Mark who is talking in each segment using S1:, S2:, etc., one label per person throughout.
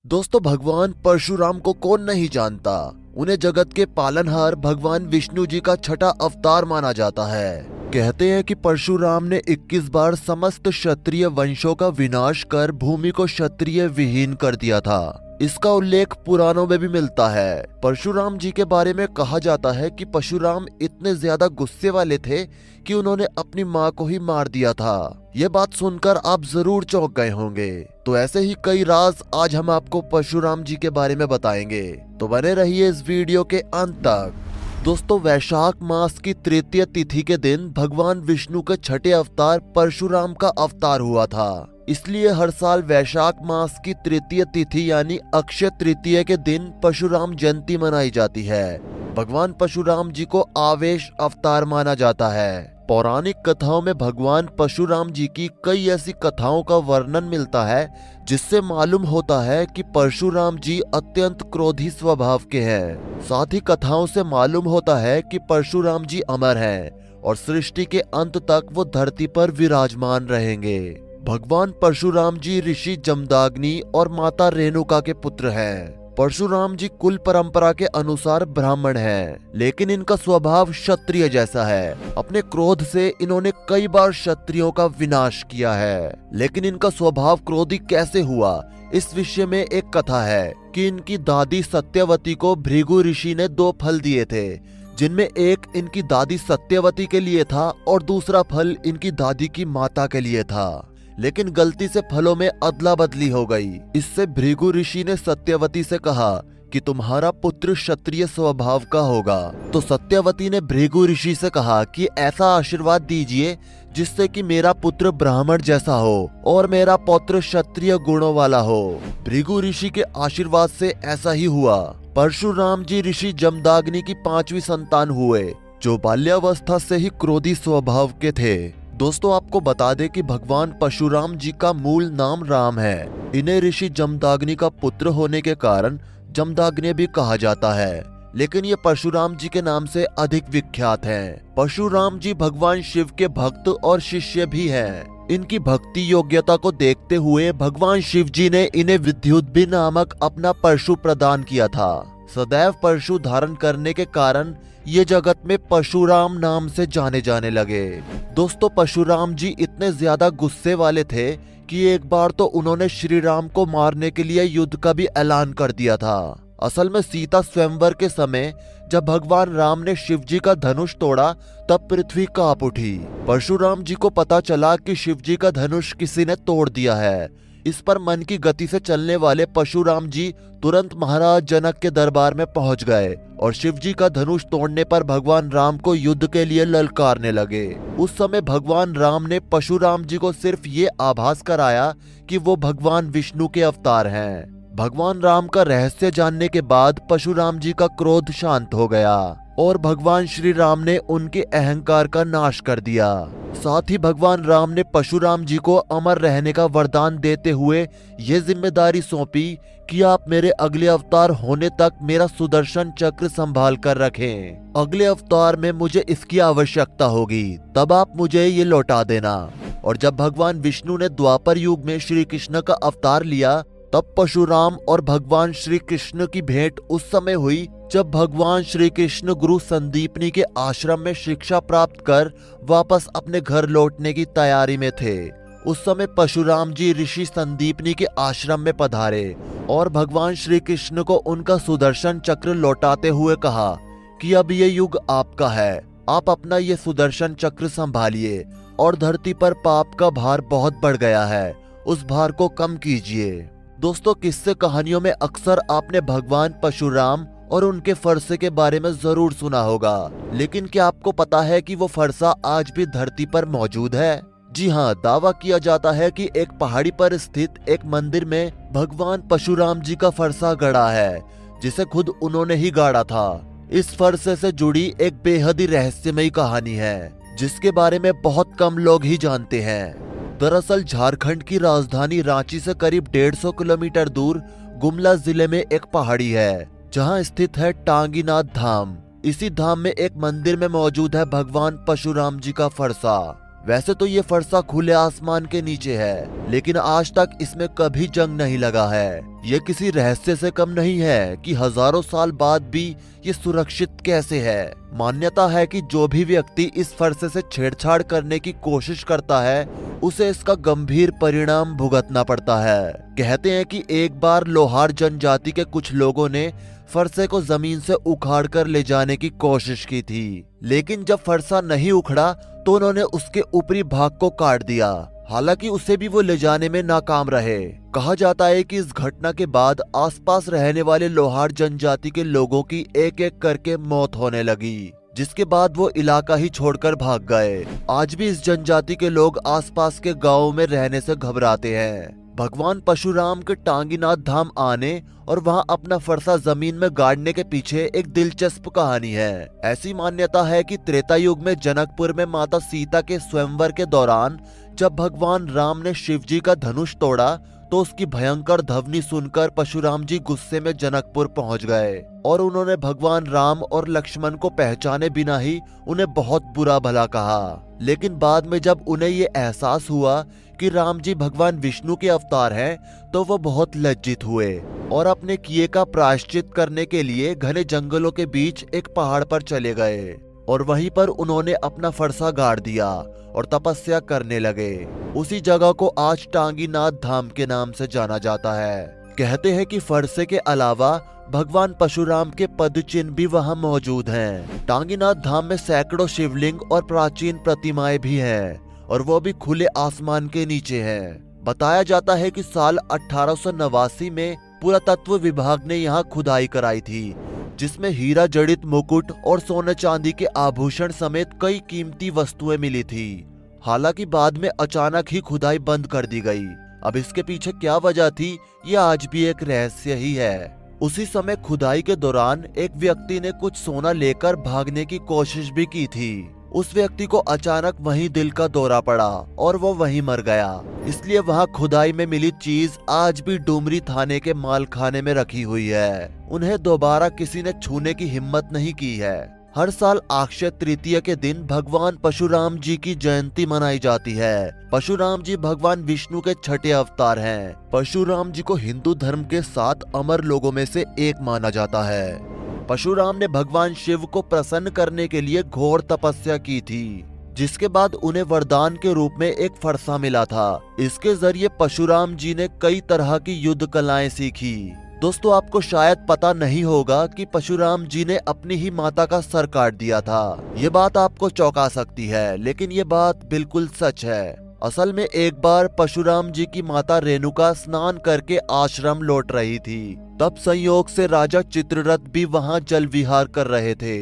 S1: दोस्तों, भगवान परशुराम को कौन नहीं जानता। उन्हें जगत के पालनहार भगवान विष्णु जी का छठा अवतार माना जाता है। कहते हैं कि परशुराम ने 21 बार समस्त क्षत्रिय वंशों का विनाश कर भूमि को क्षत्रिय विहीन कर दिया था। इसका उल्लेख पुराणों में भी मिलता है। परशुराम जी के बारे में कहा जाता है कि परशुराम इतने ज्यादा गुस्से वाले थे कि उन्होंने अपनी माँ को ही मार दिया था। ये बात सुनकर आप जरूर चौंक गए होंगे। तो ऐसे ही कई राज आज हम आपको परशुराम जी के बारे में बताएंगे, तो बने रहिए इस वीडियो के अंत तक। दोस्तों, वैशाख मास की तृतीय तिथि के दिन भगवान विष्णु के छठे अवतार परशुराम का अवतार हुआ था। इसलिए हर साल वैशाख मास की तृतीय तिथि यानी अक्षय तृतीय के दिन परशुराम जयंती मनाई जाती है। भगवान परशुराम जी को आवेश अवतार माना जाता है। पौराणिक कथाओं में भगवान परशुराम जी की कई ऐसी कथाओं का वर्णन मिलता है जिससे मालूम होता है कि परशुराम जी अत्यंत क्रोधी स्वभाव के हैं। साथ ही कथाओं से मालूम होता है कि परशुराम जी अमर हैं और सृष्टि के अंत तक वो धरती पर विराजमान रहेंगे। भगवान परशुराम जी ऋषि जमदाग्नि और माता रेणुका के पुत्र हैं। परशुराम जी कुल परंपरा के अनुसार ब्राह्मण हैं, लेकिन इनका स्वभाव क्षत्रिय जैसा है। अपने क्रोध से इन्होंने कई बार क्षत्रियों का विनाश किया है। लेकिन इनका स्वभाव क्रोधी कैसे हुआ, इस विषय में एक कथा है कि इनकी दादी सत्यवती को भृगु ऋषि ने 2 फल दिए थे, जिनमें एक इनकी दादी सत्यवती के लिए था और दूसरा फल इनकी दादी की माता के लिए था। लेकिन गलती से फलों में अदला बदली हो गई। इससे भृगु ऋषि ने सत्यवती से कहा कि तुम्हारा पुत्र क्षत्रिय स्वभाव का होगा। तो सत्यवती ने भृगु ऋषि से कहा कि ऐसा आशीर्वाद दीजिए जिससे कि मेरा पुत्र ब्राह्मण जैसा हो और मेरा पौत्र क्षत्रिय गुणों वाला हो। भृगु ऋषि के आशीर्वाद से ऐसा ही हुआ। परशुराम जी ऋषि जमदाग्नि की 5वीं संतान हुए, जो बाल्यावस्था से ही क्रोधी स्वभाव के थे। दोस्तों, आपको बता दें कि भगवान परशुराम जी का मूल नाम राम है। इन्हें ऋषि जमदाग्नि का पुत्र होने के कारण जमदाग्नि भी कहा जाता है, लेकिन ये परशुराम जी के नाम से अधिक विख्यात हैं। परशुराम जी भगवान शिव के भक्त और शिष्य भी हैं। इनकी भक्ति योग्यता को देखते हुए भगवान शिव जी ने इन्हें विद्युद्भि नामक अपना परशु प्रदान किया था। सदैव परशु धारण करने के कारण ये जगत में परशुराम नाम से जाने जाने लगे। दोस्तों, परशुराम जी इतने ज्यादा गुस्से वाले थे कि एक बार तो उन्होंने श्री राम को मारने के लिए युद्ध का भी ऐलान कर दिया था। असल में सीता स्वयंवर के समय जब भगवान राम ने शिव जी का धनुष तोड़ा तब पृथ्वी कांप उठी। परशुराम जी को पता चला कि शिव जी का धनुष किसी ने तोड़ दिया है। इस पर मन की गति से चलने वाले परशुराम जी तुरंत महाराज जनक के दरबार में पहुंच गए और शिव जी का धनुष तोड़ने पर भगवान राम को युद्ध के लिए ललकारने लगे। उस समय भगवान राम ने परशुराम जी को सिर्फ ये आभास कराया कि वो भगवान विष्णु के अवतार हैं। भगवान राम का रहस्य जानने के बाद परशुराम जी का क्रोध शांत हो गया और भगवान श्री राम ने उनके अहंकार का नाश कर दिया। साथ ही भगवान राम ने परशुराम जी को अमर रहने का वरदान देते हुए ये जिम्मेदारी सौंपी कि आप मेरे अगले अवतार होने तक मेरा सुदर्शन चक्र संभाल कर रखें। अगले अवतार में मुझे इसकी आवश्यकता होगी, तब आप मुझे ये लौटा देना। और जब भगवान विष्णु ने द्वापर युग में श्री कृष्ण का अवतार लिया तब परशुराम और भगवान श्री कृष्ण की भेंट उस समय हुई जब भगवान श्री कृष्ण गुरु संदीपनी के आश्रम में शिक्षा प्राप्त कर वापस अपने घर लौटने की तैयारी में थे। उस समय परशुराम जी ऋषि संदीपनी के आश्रम में पधारे और भगवान श्री कृष्ण को उनका सुदर्शन चक्र लौटाते हुए कहा कि अब ये युग आपका है, आप अपना ये सुदर्शन चक्र संभालिए और धरती पर पाप का भार बहुत बढ़ गया है, उस भार को कम कीजिए। दोस्तों, किस्से कहानियों में अक्सर आपने भगवान परशुराम और उनके फरसे के बारे में जरूर सुना होगा, लेकिन क्या आपको पता है कि वो फरसा आज भी धरती पर मौजूद है? जी हाँ, दावा किया जाता है कि एक पहाड़ी पर स्थित एक मंदिर में भगवान परशुराम जी का फरसा गड़ा है, जिसे खुद उन्होंने ही गाड़ा था। इस फरसे से जुड़ी एक बेहद ही रहस्यमयी कहानी है, जिसके बारे में बहुत कम लोग ही जानते हैं। दरअसल झारखंड की राजधानी रांची से करीब 150 किलोमीटर दूर गुमला जिले में एक पहाड़ी है, जहां स्थित है टांगीनाथ धाम। इसी धाम में एक मंदिर में मौजूद है भगवान परशुराम जी का फरसा। वैसे तो ये फरसा खुले आसमान के नीचे है, लेकिन आज तक इसमें कभी जंग नहीं लगा है। ये किसी रहस्य से कम नहीं है कि हजारों साल बाद भी ये सुरक्षित कैसे है। मान्यता है कि जो भी व्यक्ति इस फरसे से छेड़छाड़ करने की कोशिश करता है उसे इसका गंभीर परिणाम भुगतना पड़ता है। कहते हैं कि एक बार लोहार जनजाति के कुछ लोगों ने फरसे को जमीन से उखाड़ कर ले जाने की कोशिश की थी, लेकिन जब फरसा नहीं उखड़ा तो उन्होंने उसके ऊपरी भाग को काट दिया। हालांकि उसे भी वो ले जाने में नाकाम रहे। कहा जाता है कि इस घटना के बाद आसपास रहने वाले लोहार जनजाति के लोगों की एक एक करके मौत होने लगी, जिसके बाद वो इलाका ही छोड़कर भाग गए। आज भी इस जनजाति के लोग आसपास के गांवों में रहने से घबराते हैं। भगवान परशुराम के टांगीनाथ धाम आने और वहां अपना फरसा जमीन में गाड़ने के पीछे एक दिलचस्प कहानी है। ऐसी मान्यता है कि त्रेता युग में जनकपुर में माता सीता के स्वयंवर के दौरान जब भगवान राम ने शिव जी का धनुष तोड़ा तो उसकी भयंकर ध्वनि सुनकर परशुराम जी गुस्से में जनकपुर पहुंच गए और उन्होंने भगवान राम और लक्ष्मण को पहचाने बिना ही उन्हें बहुत बुरा भला कहा। लेकिन बाद में जब उन्हें ये एहसास हुआ कि राम जी भगवान विष्णु के अवतार हैं, तो वो बहुत लज्जित हुए और अपने किए का प्रायश्चित करने के लिए घने जंगलों के बीच एक पहाड़ पर चले गए और वहीं पर उन्होंने अपना फरसा गाड़ दिया और तपस्या करने लगे। उसी जगह को आज टांगीनाथ धाम के नाम से जाना जाता है। कहते हैं कि फरसे के अलावा भगवान परशुराम के पद चिन्ह भी वहां मौजूद हैं। टांगीनाथ धाम में सैकड़ों शिवलिंग और प्राचीन प्रतिमाएं भी हैं और वो भी खुले आसमान के नीचे हैं। बताया जाता है कि साल 1889 में पुरातत्व विभाग ने यहाँ खुदाई कराई थी, जिसमें हीरा जड़ित मुकुट और सोने चांदी के आभूषण समेत कई कीमती वस्तुएं मिली थी। हालांकि बाद में अचानक ही खुदाई बंद कर दी गई। अब इसके पीछे क्या वजह थी, ये आज भी एक रहस्य ही है। उसी समय खुदाई के दौरान एक व्यक्ति ने कुछ सोना लेकर भागने की कोशिश भी की थी। उस व्यक्ति को अचानक वहीं दिल का दौरा पड़ा और वो वहीं मर गया। इसलिए वहां खुदाई में मिली चीज आज भी डुमरी थाने के मालखाने में रखी हुई है। उन्हें दोबारा किसी ने छूने की हिम्मत नहीं की है। हर साल अक्षय तृतीया के दिन भगवान परशुराम जी की जयंती मनाई जाती है। परशुराम जी भगवान विष्णु के छठे अवतार हैं। परशुराम जी को हिंदू धर्म के 7 अमर लोगों में से एक माना जाता है। परशुराम ने भगवान शिव को प्रसन्न करने के लिए घोर तपस्या की थी, जिसके बाद उन्हें वरदान के रूप में एक फरसा मिला था। इसके जरिए परशुराम जी ने कई तरह की युद्ध कलाएं सीखी। दोस्तों, आपको शायद पता नहीं होगा कि परशुराम जी ने अपनी ही माता का सर काट दिया था। ये बात आपको चौंका सकती है, लेकिन ये बात बिल्कुल सच है। असल में एक बार परशुराम जी की माता रेणुका स्नान करके आश्रम लौट रही थी। तब संयोग से राजा चित्ररथ भी वहां जल विहार कर रहे थे।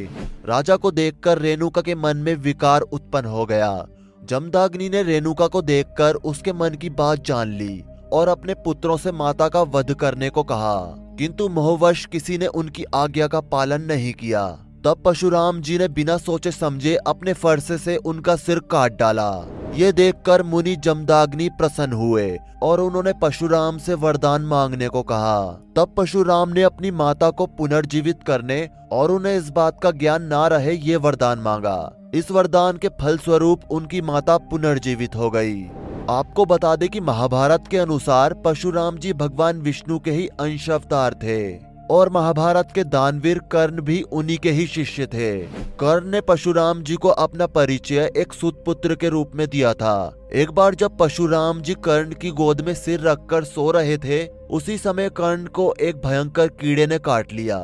S1: राजा को देखकर रेणुका के मन में विकार उत्पन्न हो गया। जमदग्नि ने रेणुका को देखकर उसके मन की बात जान ली और अपने पुत्रों से माता का वध करने को कहा, किंतु मोहवश किसी ने उनकी आज्ञा का पालन नहीं किया। तब परशुराम जी ने बिना सोचे समझे अपने फरसे से उनका सिर काट डाला। ये देखकर मुनि जमदग्नि प्रसन्न हुए और उन्होंने परशुराम से वरदान मांगने को कहा। तब परशुराम ने अपनी माता को पुनर्जीवित करने और उन्हें इस बात का ज्ञान ना रहे ये वरदान मांगा। इस वरदान के फल स्वरूप उनकी माता पुनर्जीवित हो गई। आपको बता दें कि महाभारत के अनुसार परशुराम जी भगवान विष्णु के ही अंश अवतार थे और महाभारत के दानवीर कर्ण भी उन्हीं के ही शिष्य थे। कर्ण ने परशुराम जी को अपना परिचय एक सूत पुत्र के रूप में दिया था। एक बार जब परशुराम जी कर्ण की गोद में सिर रखकर सो रहे थे, उसी समय कर्ण को एक भयंकर कीड़े ने काट लिया।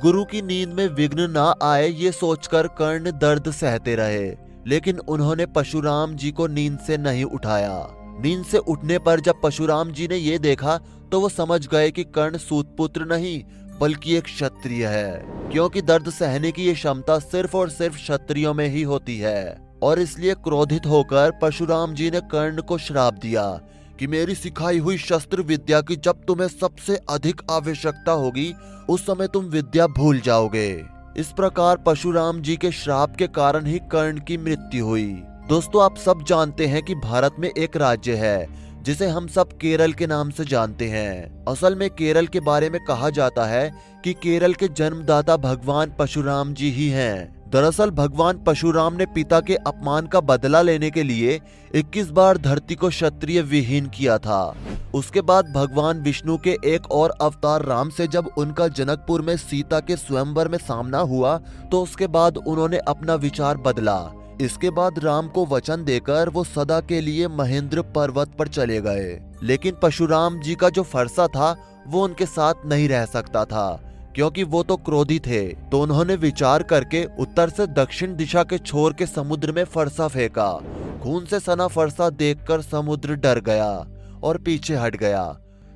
S1: गुरु की नींद में विघ्न ना आए ये सोचकर कर्ण दर्द सहते रहे, लेकिन उन्होंने परशुराम जी को नींद से नहीं उठाया। नींद से उठने पर जब परशुराम जी ने ये देखा तो वो समझ गए कि कर्ण सूतपुत्र नहीं बल्कि एक क्षत्रिय है, क्योंकि दर्द सहने की ये क्षमता सिर्फ और सिर्फ क्षत्रियों में ही होती है। और इसलिए क्रोधित होकर परशुराम जी ने कर्ण को श्राप दिया कि मेरी सिखाई हुई शस्त्र विद्या की जब तुम्हें सबसे अधिक आवश्यकता होगी उस समय तुम विद्या भूल जाओगे। इस प्रकार परशुराम जी के श्राप के कारण ही कर्ण की मृत्यु हुई। दोस्तों, आप सब जानते हैं कि भारत में एक राज्य है जिसे हम सब केरल के नाम से जानते हैं। असल में केरल के बारे में कहा जाता है कि केरल के जन्मदाता भगवान परशुराम जी ही हैं। दरअसल भगवान परशुराम ने पिता के अपमान का बदला लेने के लिए 21 बार धरती को क्षत्रिय विहीन किया था। उसके बाद भगवान विष्णु के एक और अवतार राम से जब उनका जनकपुर में सीता के स्वयंवर में सामना हुआ तो उसके बाद उन्होंने अपना विचार बदला। इसके बाद राम को वचन देकर वो सदा के लिए महेंद्र पर्वत पर चले गए, लेकिन परशुराम जी का जो फरसा था वो उनके साथ नहीं रह सकता था क्योंकि वो तो क्रोधी थे। तो उन्होंने विचार करके उत्तर से दक्षिण दिशा के छोर के समुद्र में फरसा फेंका। खून से सना फरसा देखकर समुद्र डर गया और पीछे हट गया।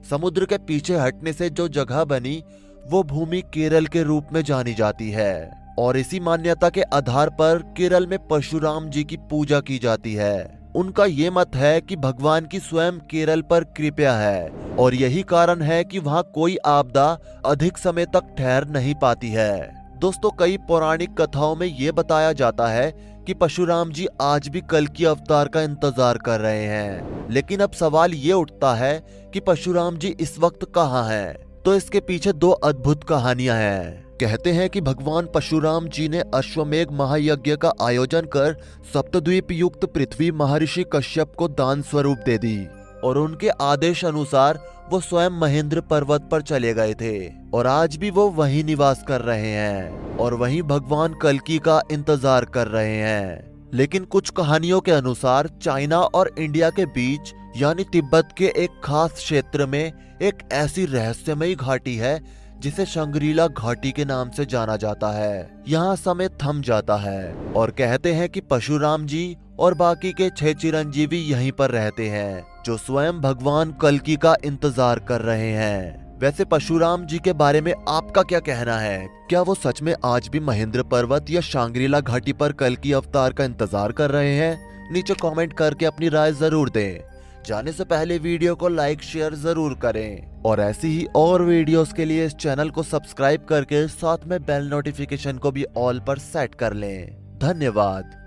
S1: समुद्र के पीछे हटने से जो जगह बनी वो भूमि केरल के रूप में जानी जाती है और इसी मान्यता के आधार पर केरल में परशुराम जी की पूजा की जाती है। उनका ये मत है कि भगवान की स्वयं केरल पर कृपा है और यही कारण है कि वहाँ कोई आपदा अधिक समय तक ठहर नहीं पाती है। दोस्तों, कई पौराणिक कथाओं में ये बताया जाता है कि परशुराम जी आज भी कल्कि अवतार का इंतजार कर रहे हैं, लेकिन अब सवाल ये उठता है कि परशुराम जी इस वक्त कहाँ हैं? तो इसके पीछे दो अद्भुत कहानियां हैं। कहते हैं कि भगवान परशुराम जी ने अश्वमेघ महायज्ञ का आयोजन कर सप्तद्वीप युक्त पृथ्वी महर्षि कश्यप को दान स्वरूप दे दी और उनके आदेश अनुसार वो स्वयं महेंद्र पर्वत पर चले गए थे और आज भी वो वहीं निवास कर रहे हैं और वहीं भगवान कल्कि का इंतजार कर रहे हैं। लेकिन कुछ कहानियों के अनुसार चाइना और इंडिया के बीच यानी तिब्बत के एक खास क्षेत्र में एक ऐसी रहस्यमयी घाटी है जिसे शंग्रीला घाटी के नाम से जाना जाता है। यहाँ समय थम जाता है और कहते हैं कि परशुराम जी और बाकी के 6 चिरंजीवी यहीं पर रहते हैं जो स्वयं भगवान कल्कि का इंतजार कर रहे हैं। वैसे परशुराम जी के बारे में आपका क्या कहना है? क्या वो सच में आज भी महेंद्र पर्वत या शांग्रीला घाटी पर कल्कि अवतार का इंतजार कर रहे हैं? नीचे कमेंट करके अपनी राय जरूर दें। जाने से पहले वीडियो को लाइक शेयर जरूर करें और ऐसी ही और वीडियोस के लिए इस चैनल को सब्सक्राइब करके साथ में बेल नोटिफिकेशन को भी ऑल पर सेट कर लें। धन्यवाद।